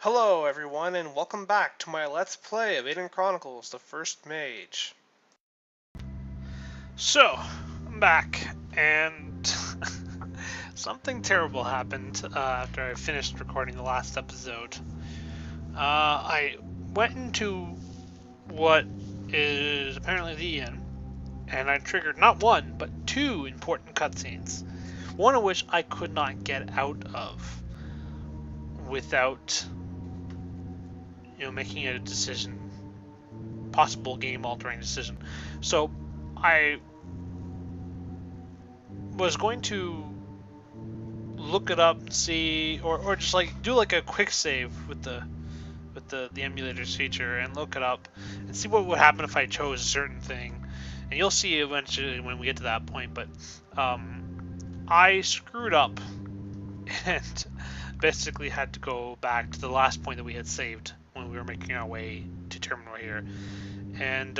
Hello everyone and welcome back to my Let's Play of Aidyn Chronicles, the first Mage. So, I'm back, and something terrible happened after I finished recording the last episode. I went into what is apparently the inn, and I triggered not one, but two important cutscenes. One of which I could not get out of without, making a decision, possible game-altering decision. So, I was going to look it up and see, or just like do like a quick save with the emulators feature and look it up and see what would happen if I chose a certain thing. And you'll see eventually when we get to that point. But I screwed up and basically had to go back to the last point that we had saved when we were making our way to Terminor here, and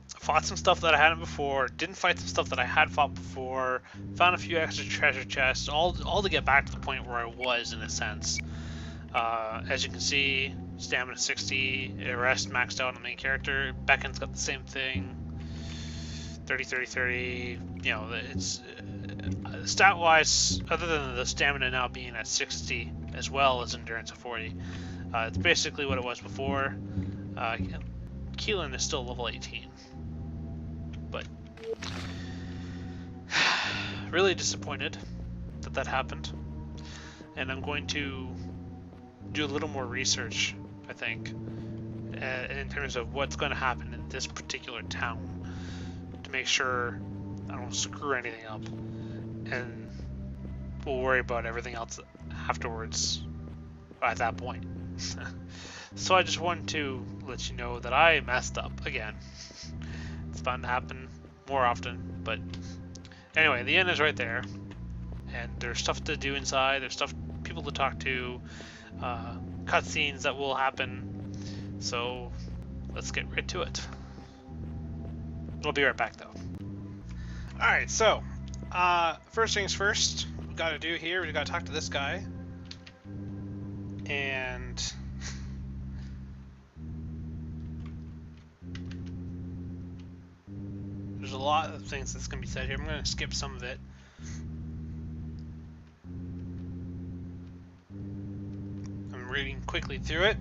fought some stuff that I hadn't before, didn't fight some stuff that I had fought before, found a few extra treasure chests, all to get back to the point where I was in a sense. As you can see, stamina 60, arrest maxed out on the main character. Becan's got the same thing, 30, 30, 30. It's stat-wise, other than the stamina now being at 60 as well as endurance at 40, it's basically what it was before. Keelan is still level 18. But really disappointed that happened, and I'm going to do a little more research, I think, in terms of what's going to happen in this particular town to make sure I don't screw anything up, and we'll worry about everything else afterwards at that point. So I just wanted to let you know that I messed up again. It's bound to happen more often, but anyway, the inn is right there, and there's stuff to do inside, there's people to talk to, cutscenes that will happen, so let's get right to it. We'll be right back though. Alright, so, first things first, we gotta do here, we gotta talk to this guy, and there's a lot of things that's going to be said here. I'm going to skip some of it. I'm reading quickly through it.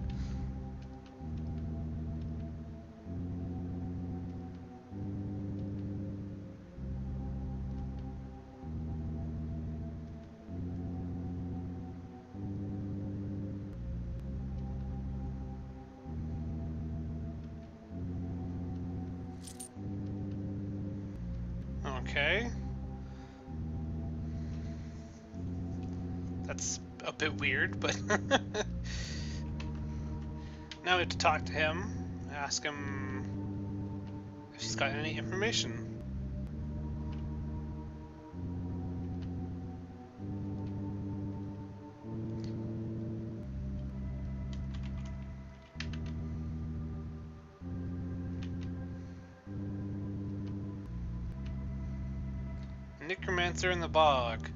Okay. That's a bit weird, but now we have to talk to him, ask him if he's got any information. Necromancer in the bog.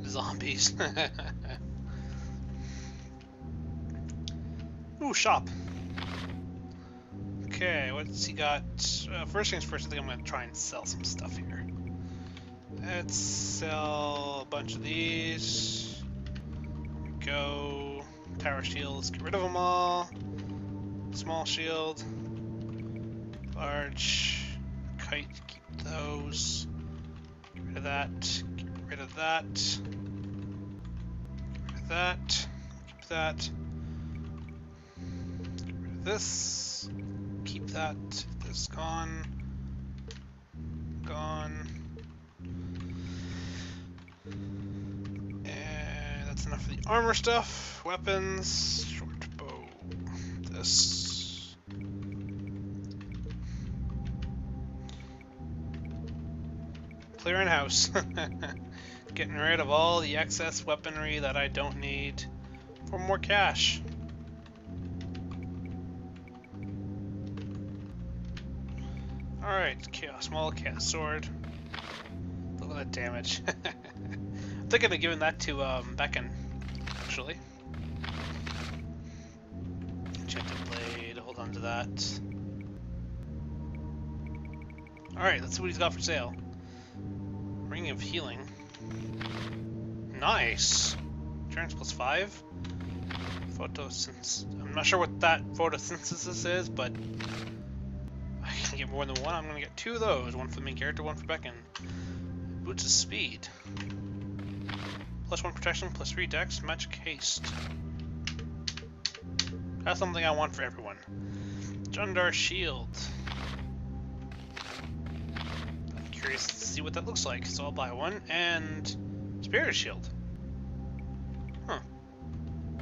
Zombies. Ooh, shop. Okay, what's he got? First things first, I think I'm going to try and sell some stuff here. Let's sell a bunch of these. There we go. Tower shields, get rid of them all. Small shield. Large. Kite, keep those. Get rid of that. Get rid of that. Get rid of that. Keep that. Get rid of this. Keep that. This gone. Gone. And that's enough of the armor stuff. Weapons. Short bow. This. Clearing house. Getting rid of all the excess weaponry that I don't need for more cash. Alright, small chaos sword. Look at that damage. I'm thinking of giving that to Becan, actually. Enchanted blade, hold on to that. Alright, let's see what he's got for sale. Ring of healing. Nice! Endurance +5. Photosynthesis. I'm not sure what that photosynthesis is, but I can get more than one. I'm gonna get 2 of those. One for the main character, one for Becan. Boots of speed. +1 protection, +3 dex, magic haste. That's something I want for everyone. Jundar shield. I'm curious to see what that looks like, so I'll buy one. And Spirit shield. Huh.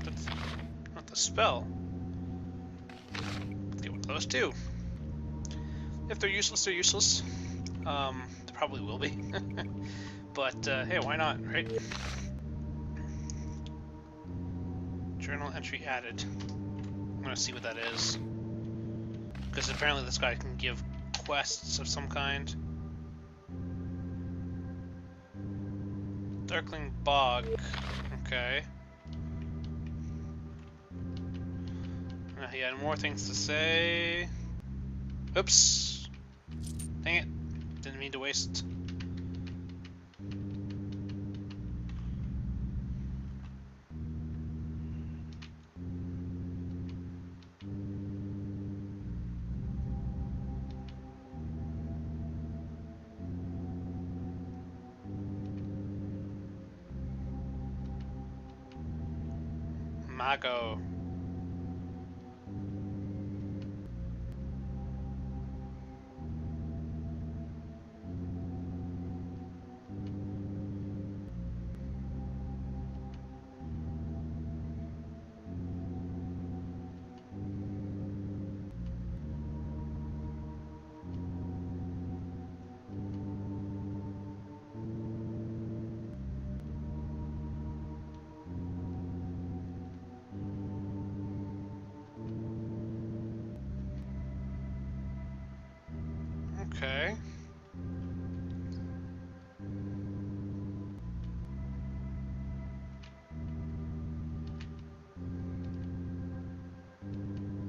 That's not the spell. Let's get one of those too. If they're useless, they're useless. They probably will be. But hey, why not, right? Journal entry added. I'm gonna see what that is. Because apparently this guy can give quests of some kind. Darkling Bog. Okay. He had more things to say. Oops. Dang it. Didn't mean to waste. Mago. Okay.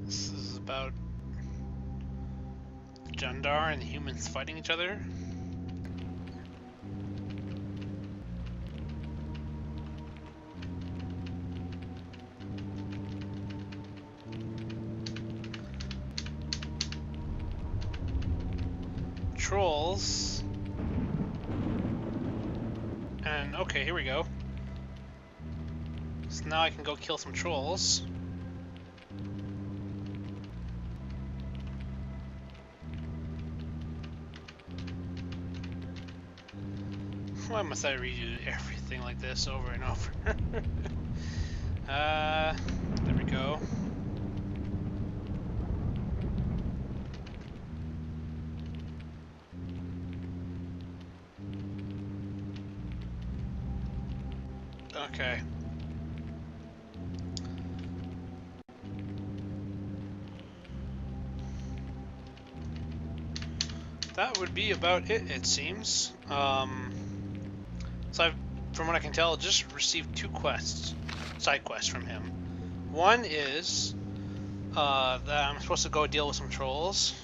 This is about Jundar and the humans fighting each other. Trolls. And okay, here we go. So now I can go kill some trolls. Why must I redo everything like this over and over? There we go. Okay. That would be about it seems. So from what I can tell, just received 2 quests, side quests from him. One is that I'm supposed to go deal with some trolls.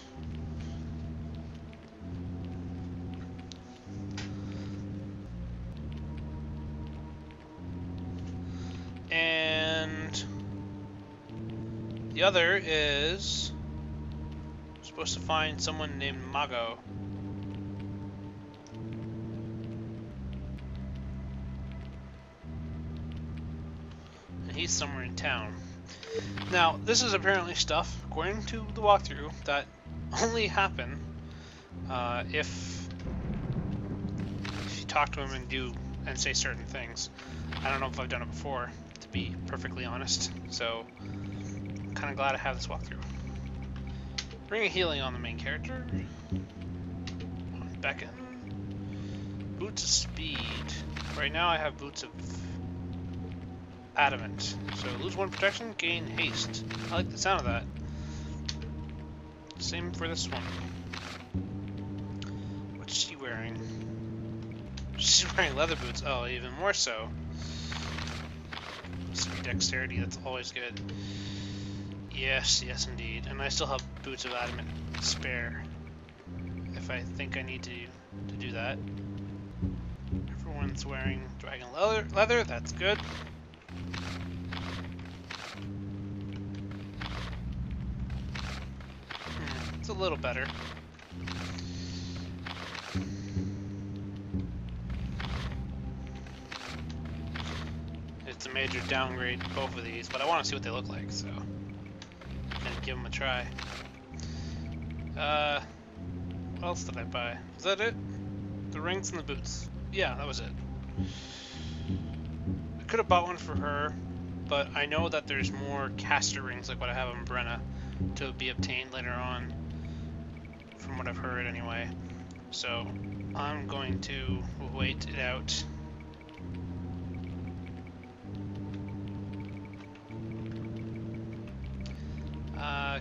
And the other is I'm supposed to find someone named Mago. And he's somewhere in town. Now, this is apparently stuff, according to the walkthrough, that only happen if you talk to him and say certain things. I don't know if I've done it before, to be perfectly honest, so I'm kind of glad I have this walkthrough. Ring of healing on the main character. On Becan. Boots of speed. Right now I have boots of adamant. So lose 1 protection, gain haste. I like the sound of that. Same for this one. What's she wearing? She's wearing leather boots. Oh, even more so. 3 dexterity, that's always good. Yes, yes indeed. And I still have boots of adamant spare. If I think I need to do that. Everyone's wearing dragon leather, that's good. It's a little better. It's a major downgrade, both of these, but I want to see what they look like, so I'm gonna give them a try. What else did I buy? Was that it? The rings and the boots. Yeah, that was it. I could have bought one for her, but I know that there's more caster rings like what I have on Brenna to be obtained later on, from what I've heard anyway. So I'm going to wait it out.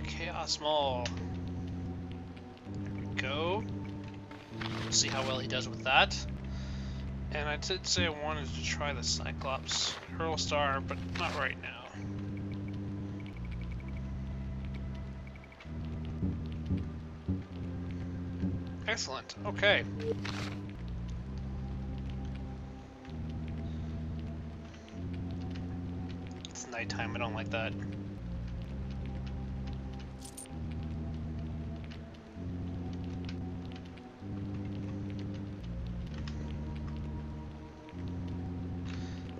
Chaos Maul. There we go. We'll see how well he does with that. And I did say I wanted to try the Cyclops Hurl Star, but not right now. Excellent. Okay. It's nighttime. I don't like that.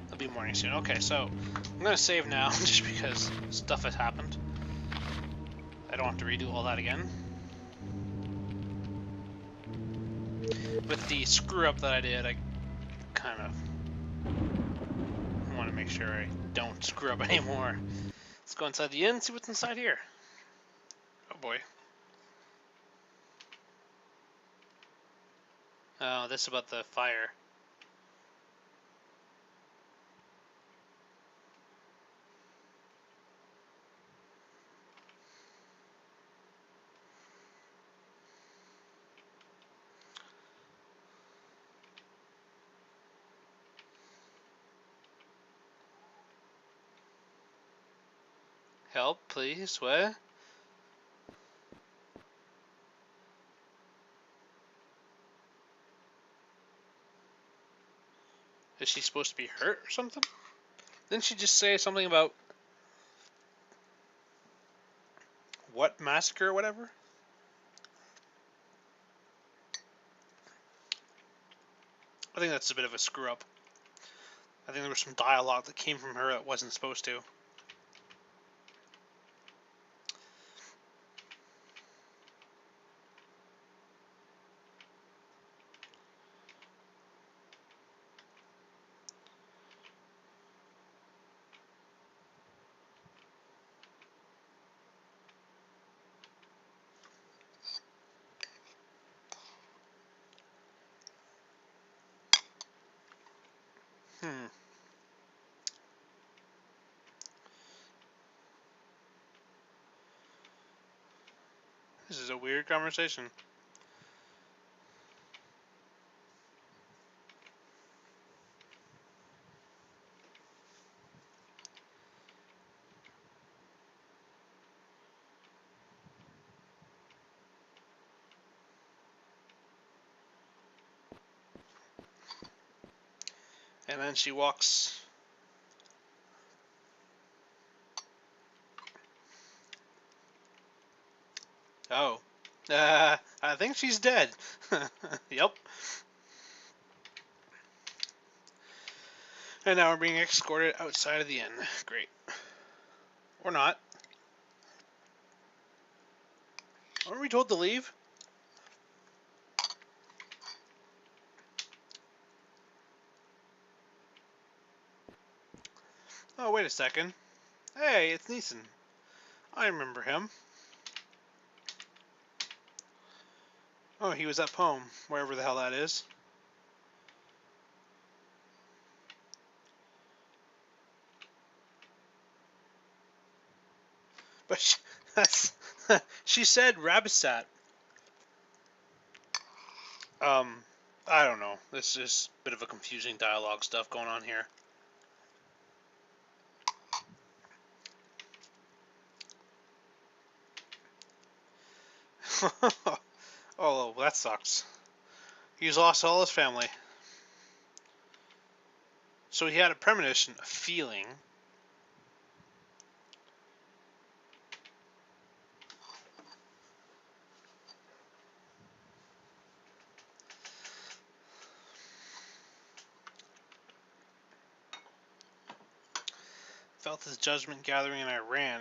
It'll be morning soon. Okay, so I'm gonna save now just because stuff has happened. I don't have to redo all that again. With the screw up that I did, I kind of want to make sure I don't screw up anymore. Let's go inside the inn and see what's inside here. Oh boy. Oh, this is about the fire. Help, please, what? Is she supposed to be hurt or something? Didn't she just say something about what massacre or whatever? I think that's a bit of a screw up. I think there was some dialogue that came from her that wasn't supposed to. This is a weird conversation. And then she walks. Oh. I think she's dead. Yep. And now we're being escorted outside of the inn. Great. Or not. Aren't we told to leave? Oh, wait a second. Hey, it's Nieson. I remember him. Oh, he was at Poem, wherever the hell that is. But she said Rabisat. I don't know. This is a bit of a confusing dialogue stuff going on here. Oh, well, that sucks. He's lost all his family. So he had a premonition, a feeling. Felt his judgment gathering and I ran.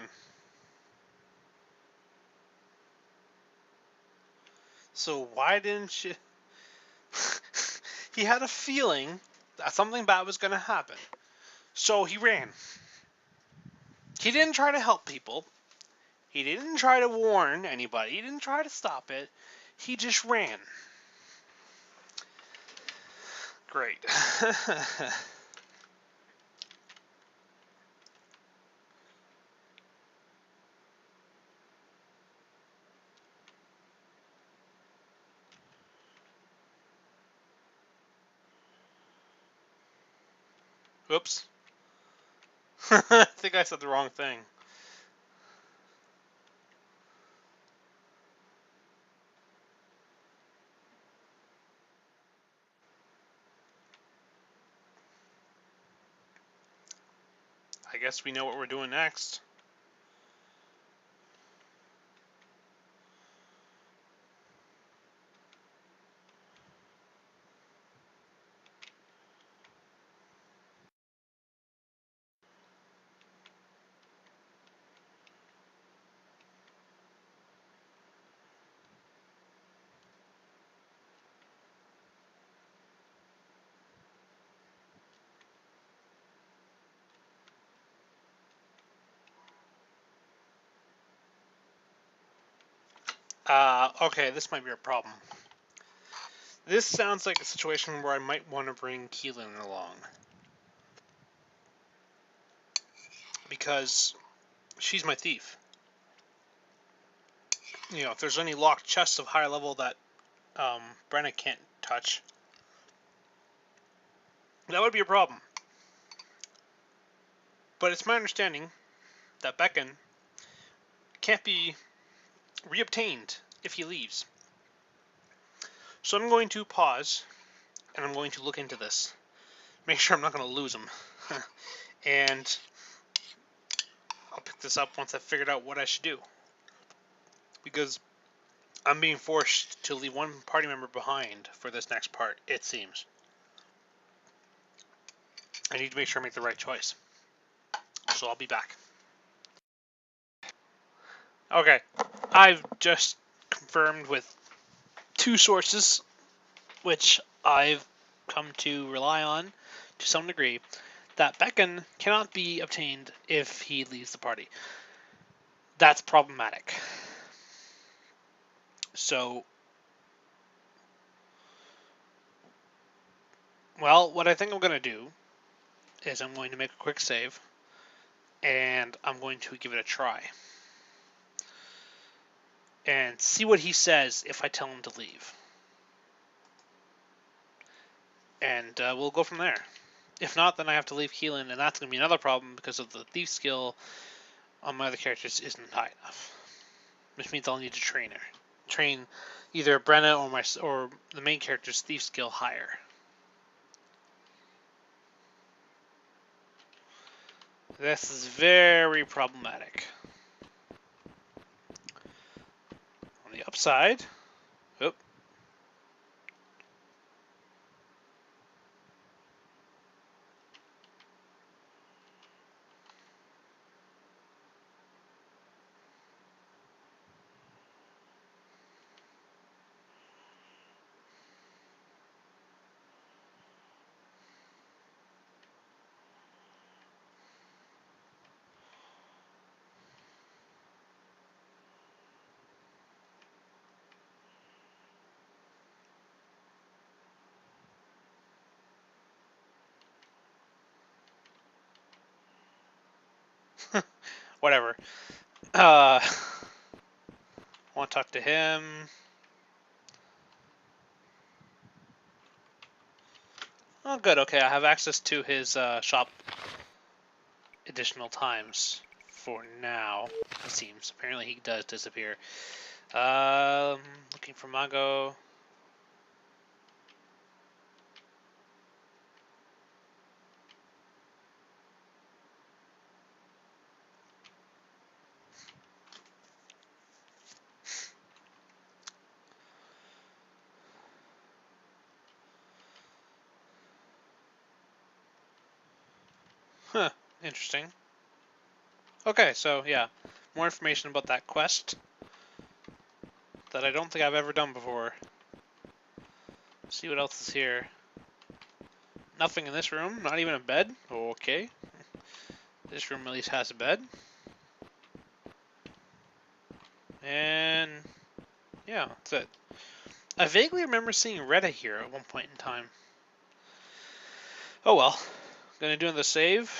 So why didn't you... He had a feeling that something bad was going to happen. So he ran. He didn't try to help people. He didn't try to warn anybody. He didn't try to stop it. He just ran. Great. Oops. I think I said the wrong thing. I guess we know what we're doing next. Okay, this might be a problem. This sounds like a situation where I might want to bring Keelan along. Because she's my thief. You know, if there's any locked chests of higher level that Brenna can't touch, that would be a problem. But it's my understanding that Becan can't be reobtained if he leaves. So I'm going to pause, and I'm going to look into this. Make sure I'm not going to lose him. And I'll pick this up once I've figured out what I should do. Because I'm being forced to leave one party member behind for this next part, it seems. I need to make sure I make the right choice. So I'll be back. Okay, I've just confirmed with two sources, which I've come to rely on to some degree, that Becan cannot be obtained if he leaves the party. That's problematic. So, well, what I think I'm going to do is I'm going to make a quick save, and I'm going to give it a try. And see what he says if I tell him to leave. And we'll go from there. If not, then I have to leave Keelan, and that's going to be another problem because of the thief skill on my other characters isn't high enough. Which means I'll need to train her. Train either Brenna or the main character's thief skill higher. This is very problematic. On the upside, oop. Whatever. I want to talk to him. Oh, good. Okay, I have access to his shop additional times for now, it seems. Apparently he does disappear. Looking for Mago. Huh, interesting. Okay, so yeah, more information about that quest that I don't think I've ever done before. Let's see what else is here. Nothing in this room, not even a bed. Okay. This room at least has a bed. And yeah, that's it. I vaguely remember seeing Retta here at one point in time. Oh well. Gonna do the save.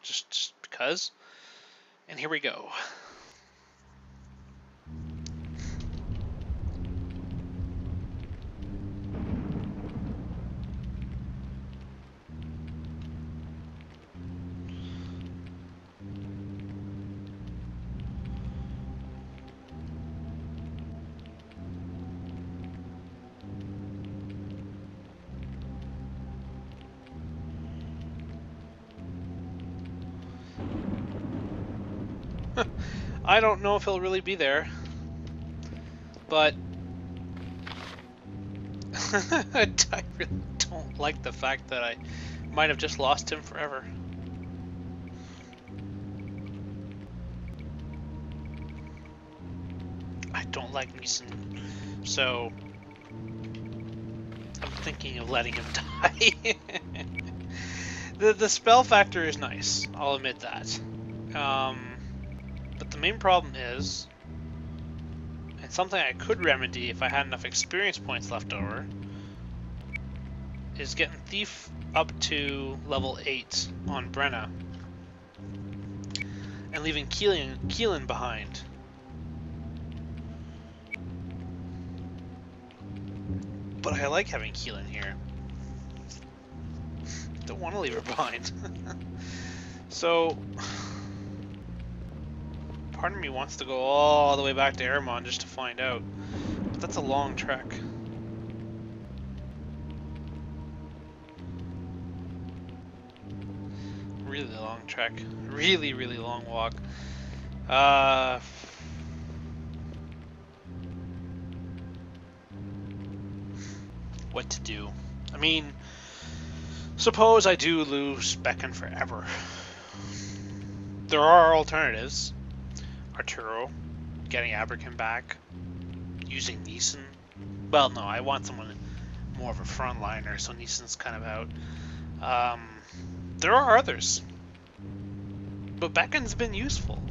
Just because. And here we go. I don't know if he'll really be there, but I really don't like the fact that I might have just lost him forever. I don't like Nieson, so I'm thinking of letting him die. The spell factor is nice, I'll admit that. But the main problem is, and something I could remedy if I had enough experience points left over, is getting Thief up to level 8 on Brenna, and leaving Keelan behind. But I like having Keelan here. Don't want to leave her behind. So, part of me wants to go all the way back to Airmon just to find out. But that's a long trek. Really long trek. Really, really long walk. What to do? I mean, suppose I do lose Becan forever. There are alternatives. Arturo, getting Aberkin back, using Nieson. Well, no, I want someone more of a frontliner, so Nieson's kind of out. There are others, but Becan's been useful.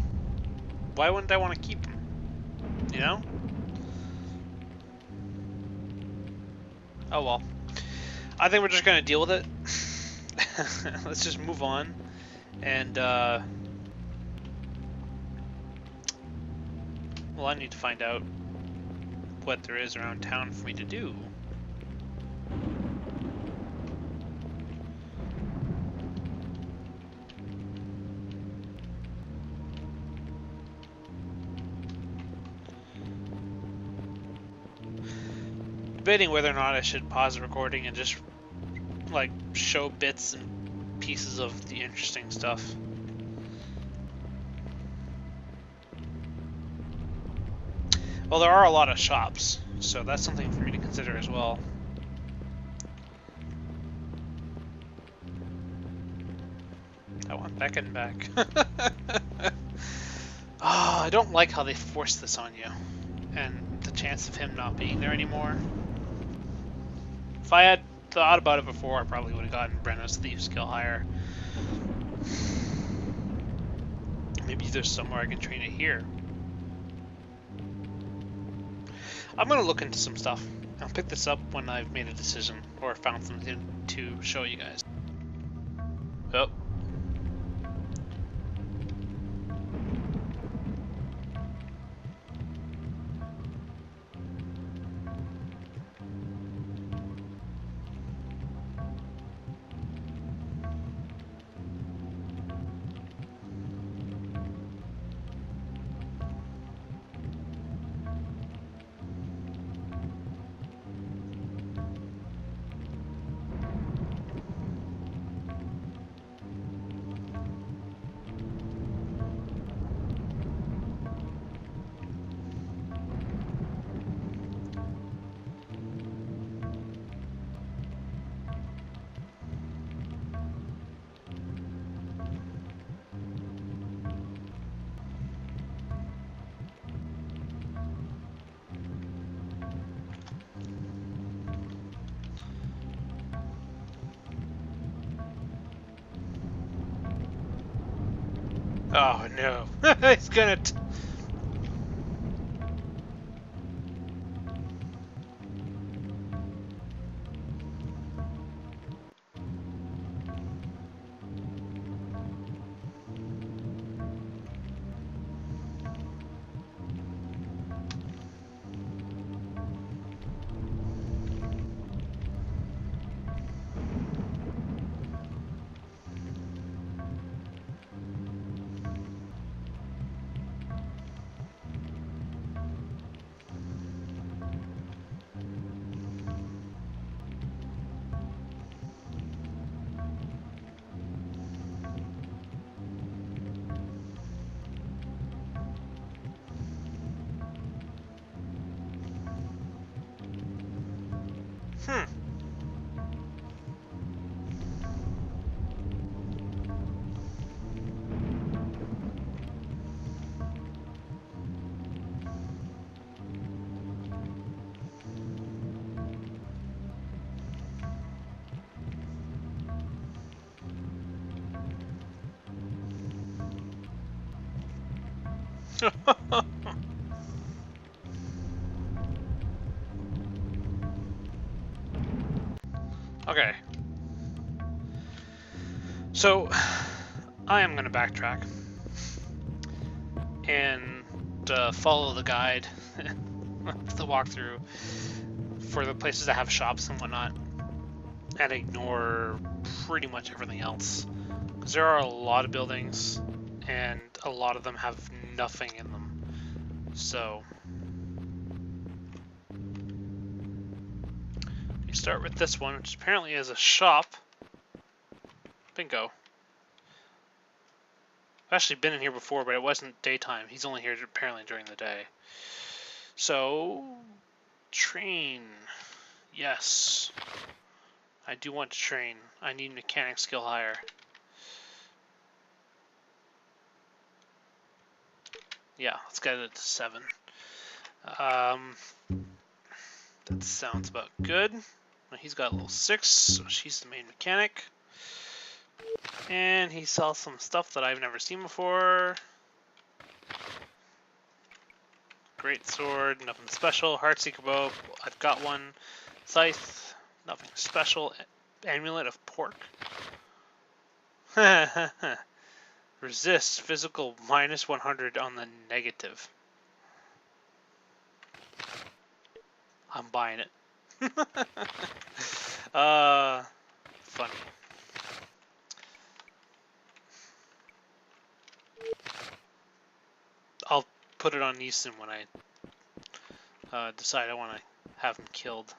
Why wouldn't I want to keep him? You know? Oh well. I think we're just gonna deal with it. Let's just move on, and well, I need to find out what there is around town for me to do. Debating whether or not I should pause the recording and just like show bits and pieces of the interesting stuff. Well, there are a lot of shops, so that's something for me to consider as well. I want Becan back. Oh, I don't like how they force this on you, and the chance of him not being there anymore. If I had thought about it before, I probably would have gotten Brenna's Thief skill higher. Maybe there's somewhere I can train it here. I'm going to look into some stuff. I'll pick this up when I've made a decision or found something to show you guys. Oh. Oh no, he's gonna. Okay. So, I am gonna backtrack and follow the guide, the walkthrough for the places that have shops and whatnot, and ignore pretty much everything else. Because there are a lot of buildings, and a lot of them have nothing in them. So, you start with this one, which apparently is a shop. Bingo. I've actually been in here before, but it wasn't daytime. He's only here apparently during the day. So, train. Yes. I do want to train. I need mechanic skill higher. Yeah, let's get it to 7. That sounds about good. He's got a level 6, so she's the main mechanic. And he sells some stuff that I've never seen before. Great sword, nothing special. Heartseeker bow, I've got one. Scythe, nothing special. Amulet of pork. Resist physical minus 100 on the negative. I'm buying it. Funny. I'll put it on Nieson when I decide I want to have him killed.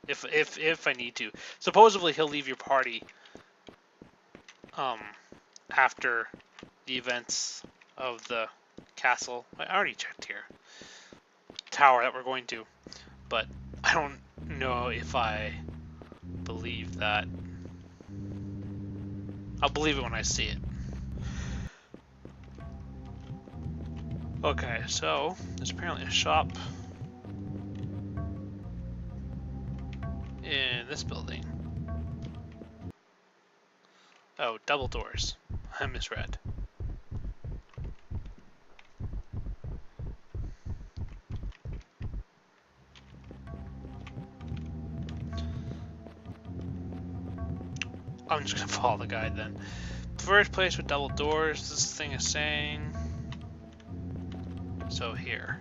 If I need to. Supposedly he'll leave your party after the events of the castle. I already checked here. Tower that we're going to, but I don't know if I believe that. I'll believe it when I see it. Okay, so there's apparently a shop in this building. Oh, double doors. I misread. I'm just gonna follow the guide then. First place with double doors, this thing is saying. So here.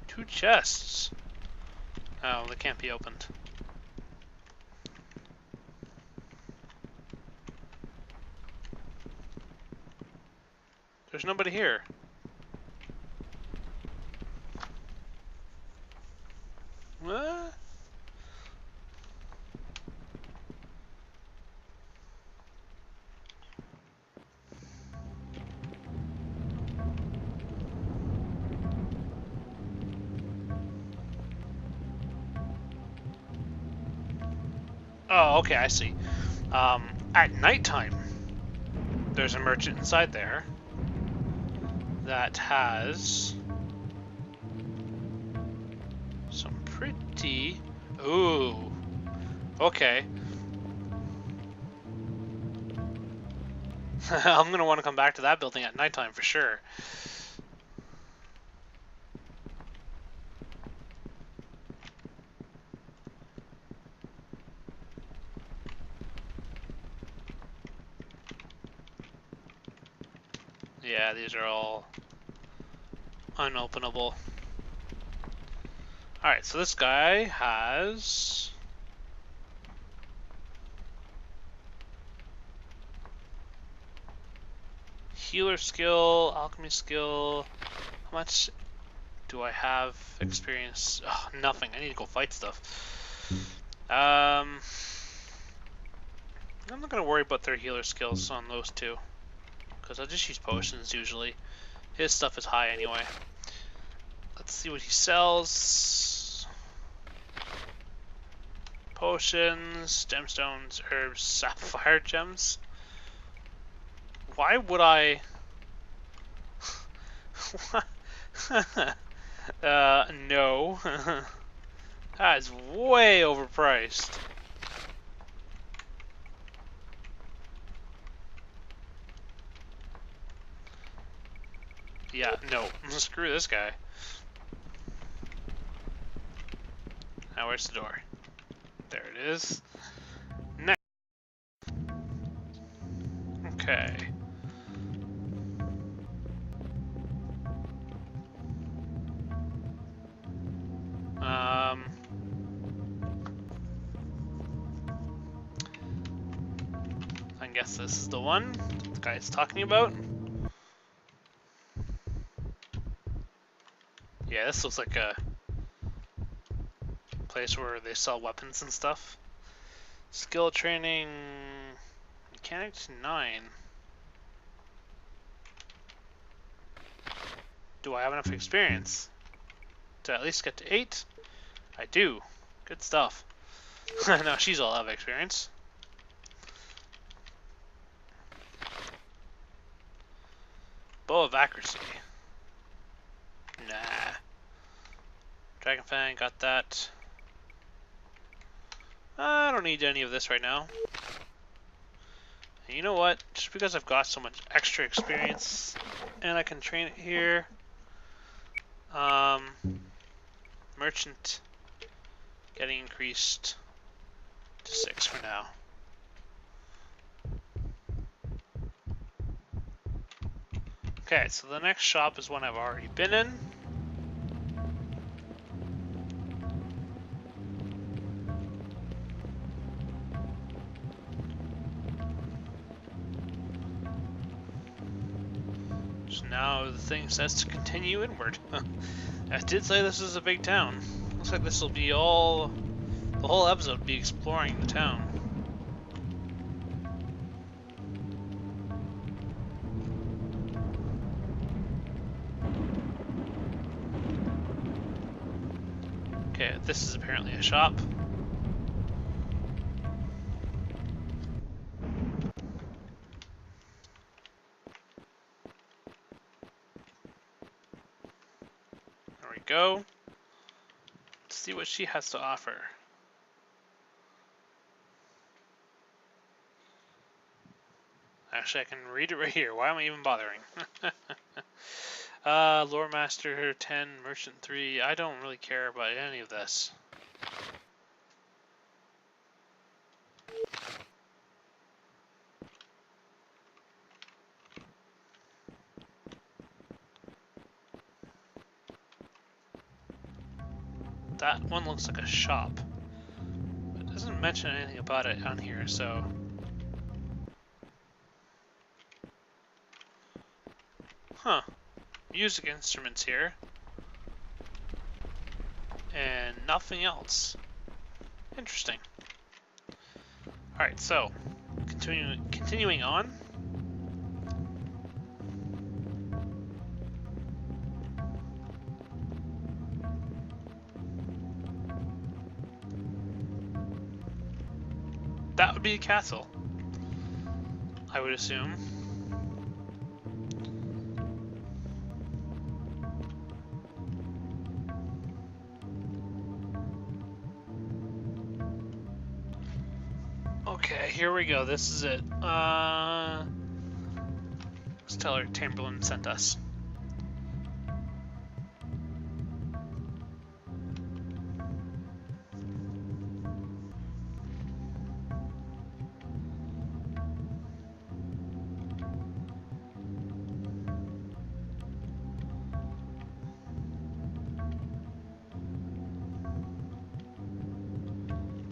Two chests. Oh, they can't be opened. There's nobody here. What? Oh, okay, I see. At nighttime, there's a merchant inside there that has some pretty... Ooh, okay. I'm gonna want to come back to that building at nighttime for sure. Yeah, these are all unopenable. Alright, so this guy has... healer skill, alchemy skill. How much do I have experience? Oh, nothing. I need to go fight stuff. I'm not gonna worry about their healer skills on those two, because I'll just use potions usually. His stuff is high anyway. Let's see what he sells. Potions, gemstones, herbs, sapphire gems. Why would I... no. That is way overpriced. Yeah, no. Screw this guy. Now where's the door? There it is. Next. Okay. I guess this is the one the guy's talking about. Yeah, this looks like a place where they sell weapons and stuff. Skill training, mechanics 9. Do I have enough experience to at least get to 8? I do. Good stuff. No, she's all out of experience. Bow of accuracy. Nah. Dragon Fang, got that. I don't need any of this right now. And you know what? Just because I've got so much extra experience and I can train it here. Merchant getting increased to 6 for now. Okay, so the next shop is one I've already been in. So now the thing says to continue inward. I did say this is a big town. Looks like this will be all... the whole episode will be exploring the town. Okay, this is apparently a shop. There we go. Let's see what she has to offer. Actually, I can read it right here. Why am I even bothering? Lore Master 10, Merchant 3. I don't really care about any of this. That one looks like a shop. It doesn't mention anything about it on here, so... Huh. Music instruments here. And nothing else. Interesting. Alright, so, continuing on. That would be a castle, I would assume. Okay, here we go. This is it. Let's tell her Chamberlain sent us.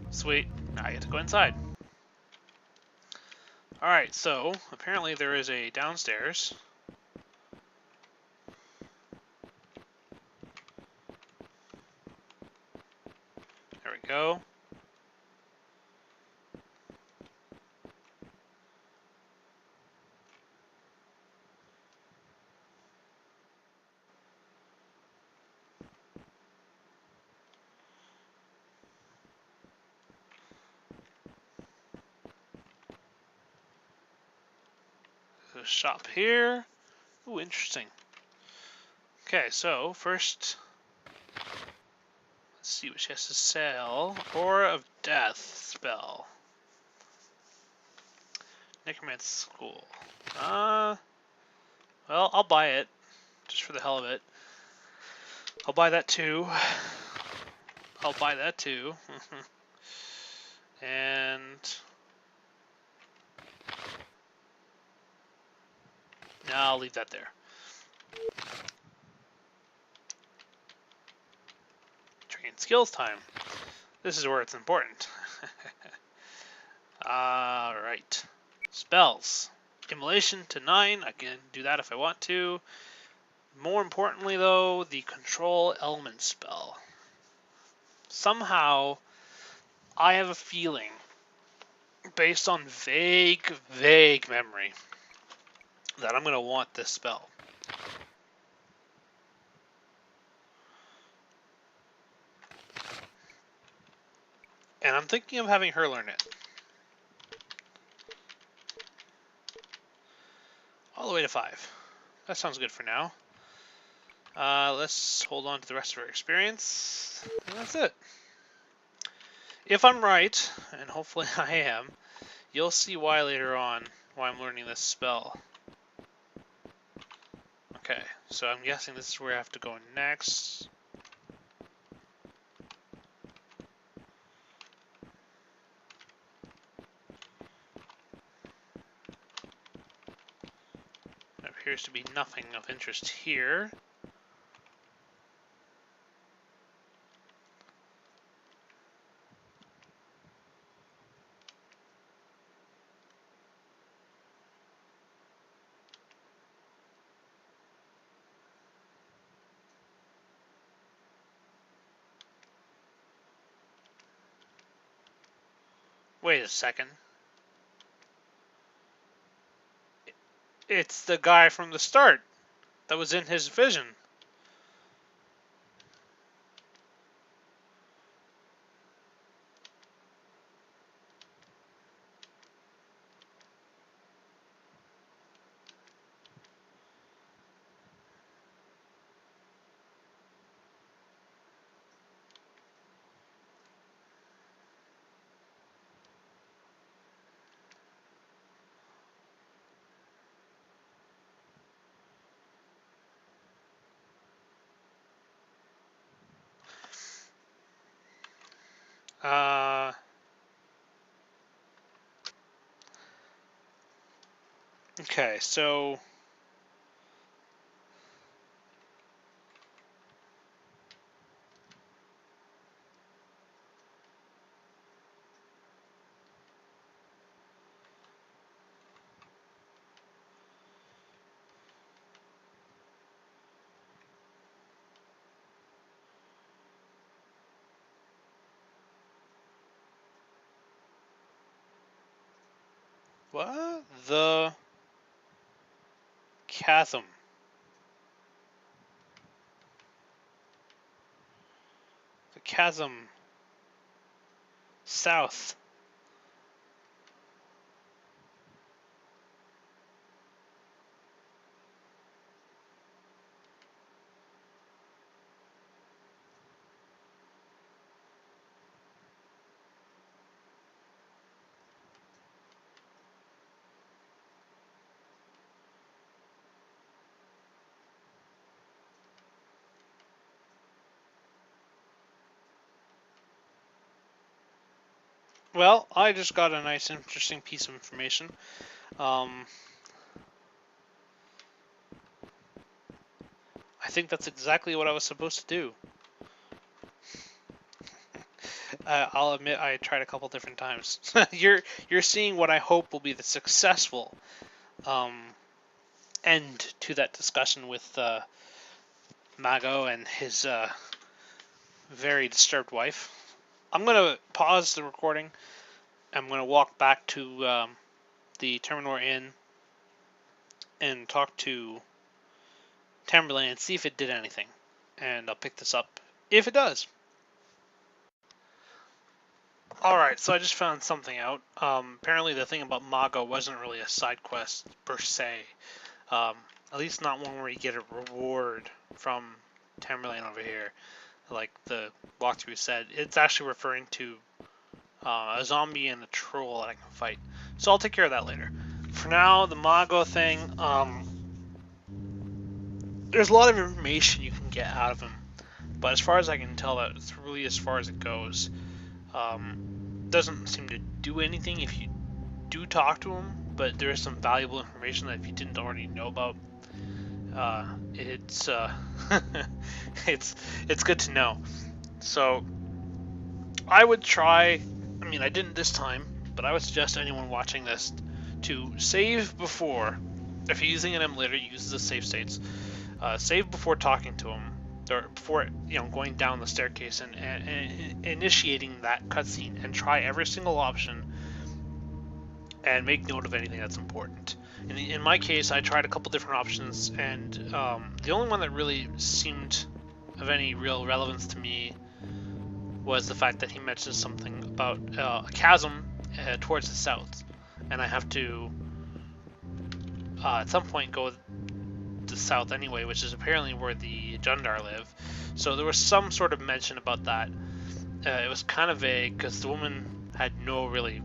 Sweet. Now I get to go inside. Alright, so apparently there is a downstairs. There we go. There's a shop here. Ooh, interesting. Okay, so first, let's see what she has to sell. Aura of Death spell. Necromancer School. Well, I'll buy it, just for the hell of it. I'll buy that too. I'll buy that too. And no, I'll leave that there. Train skills time. This is where it's important. Alright. Spells. Immolation to 9. I can do that if I want to. More importantly, though, the control element spell. Somehow, I have a feeling, based on vague memory, that I'm going to want this spell. And I'm thinking of having her learn it. All the way to 5. That sounds good for now. Let's hold on to the rest of our experience. And that's it. If I'm right, and hopefully I am, you'll see why later on, why I'm learning this spell. Okay, so I'm guessing this is where I have to go next. There appears to be nothing of interest here. Wait a second. It's the guy from the start that was in his vision. Okay, so what the chasm? The chasm south. Well, I just got a nice, interesting piece of information. I think that's exactly what I was supposed to do. I'll admit I tried a couple different times. You're seeing what I hope will be the successful end to that discussion with Mago and his very disturbed wife. I'm gonna pause the recording. I'm gonna walk back to the Terminor Inn and talk to Tamerlane and see if it did anything. And I'll pick this up if it does. Alright, so I just found something out. Apparently the thing about Mago wasn't really a side quest per se. At least not one where you get a reward from Tamerlane over here. Like the walkthrough said. It's actually referring to a zombie and a troll that I can fight. So I'll take care of that later. For now, the Mago thing, there's a lot of information you can get out of him. But as far as I can tell, that's really as far as it goes. Doesn't seem to do anything if you do talk to him, but there is some valuable information that if you didn't already know about, it's it's good to know. So I would try. I mean, I didn't this time, but I would suggest anyone watching this to save before. If you're using an emulator, use the save states. Save before talking to him, or before going down the staircase and initiating that cutscene, and try every single option and make note of anything that's important. In my case, I tried a couple different options, and the only one that really seemed of any real relevance to me was the fact that he mentioned something about a chasm towards the south, and I have to at some point go the south anyway, which is apparently where the Jundar live. So there was some sort of mention about that. It was kind of vague because the woman had no really,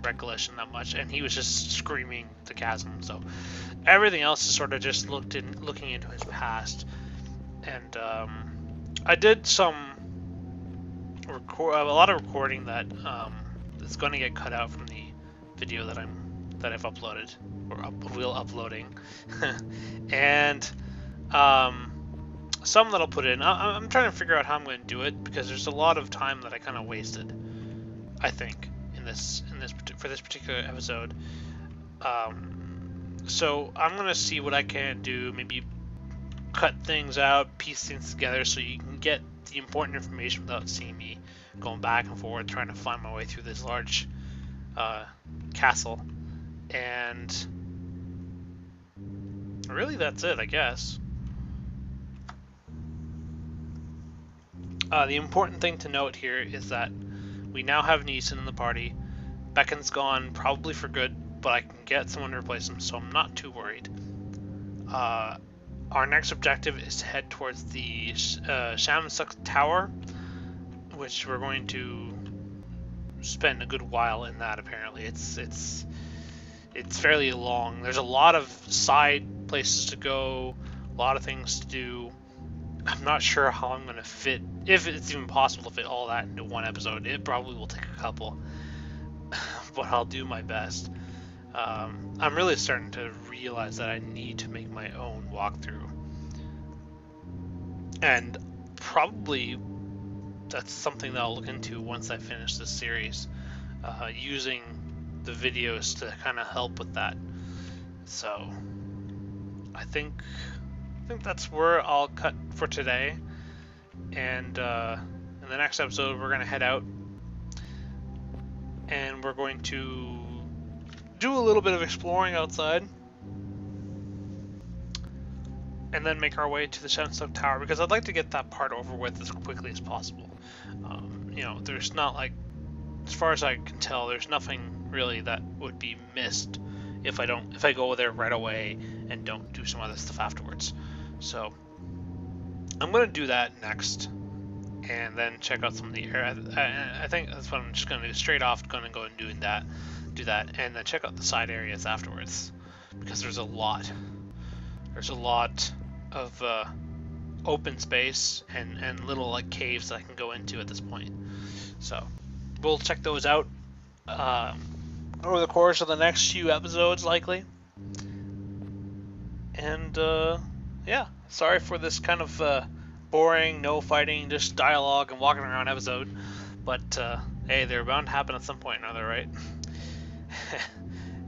recollection that much, and he was just screaming the chasm. So everything else is sort of just looking into his past. And I did a lot of recording that is going to get cut out from the video that I've uploaded, or will uploading, and some that I'll put in. I'm trying to figure out how I'm going to do it, because there's a lot of time that I kind of wasted, I think, for this particular episode. So I'm going to see what I can do, maybe cut things out, piece things together so you can get the important information without seeing me going back and forth trying to find my way through this large castle. And really that's it, I guess. The important thing to note here is that we now have Nieson in the party. Becan's gone, probably for good, but I can get someone to replace him, so I'm not too worried. Our next objective is to head towards the Shamsuk Tower, which we're going to spend a good while in that. Apparently, it's fairly long. There's a lot of side places to go, a lot of things to do. I'm not sure how I'm going to fit, if it's even possible to fit all that into one episode. It probably will take a couple, but I'll do my best. I'm really starting to realize that I need to make my own walkthrough, and probably that's something that I'll look into once I finish this series, using the videos to kind of help with that. So I think that's where I'll cut for today, and in the next episode we're going to head out and we're going to do a little bit of exploring outside, and then make our way to the Shamsuk Tower, because I'd like to get that part over with as quickly as possible. There's not, like, as far as I can tell, there's nothing really that would be missed if I go there right away and don't do some other stuff afterwards. So I'm gonna do that next, and then check out some of the area. I think that's what I'm just gonna do. Straight off, gonna go and do that, and then check out the side areas afterwards, because there's a lot of open space and little like caves that I can go into at this point. So we'll check those out over the course of the next few episodes, likely. And yeah, sorry for this kind of boring, no fighting, just dialogue and walking around episode. But hey, they're bound to happen at some point or another, right?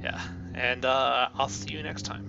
Yeah, and I'll see you next time.